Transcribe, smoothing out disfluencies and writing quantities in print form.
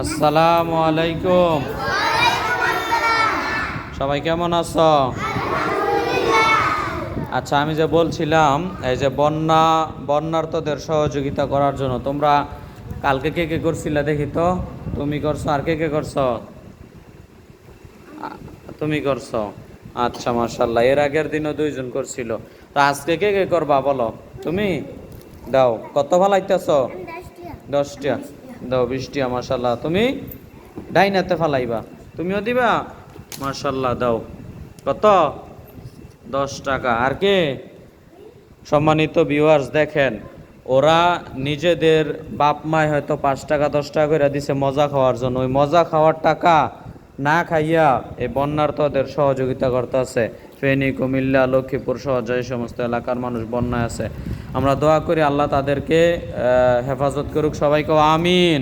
আসসালামু আলাইকুম। সবাই কেমন আছো? আচ্ছা, আমি যে বলছিলাম এই যে বন্যার্তদের সহযোগিতা করার জন্য তোমরা কালকে কে কে করছিলে দেখি তো। তুমি করছো, আর কে কে করছো? তুমি করছো। আচ্ছা, মাশাআল্লাহ। এর আগের দিনও দুইজন করছিল। তো আজকে কে কে করবা বলো? তুমি দাও। কত ফালাইতেছো? 10টা। দাও 20টা। মাশাআল্লাহ। তুমি ডাইনাতে ফালাইবা? তুমিও দিবা? মাশাআল্লাহ। দাও। কত? 10 টাকা। আর কে? সম্মানিত ভিউয়ার্স, দেখেন, ওরা নিজেদের বাপ মায় হয়তো 5 টাকা 10 টাকা করে দিছে মজা খাওয়ার জন্য। ওই মজা খাওয়ার টাকা না খাইয়া এই বন্যার্তদের সহযোগিতা করতেছে। ফেনী, কুমিল্লা, লক্ষ্মীপুর সহ যে সমস্ত এলাকার মানুষ বন্যায় আছে, আমরা দোয়া করি আল্লাহ তাদেরকে হেফাজত করুক। সবাইকে আমিন।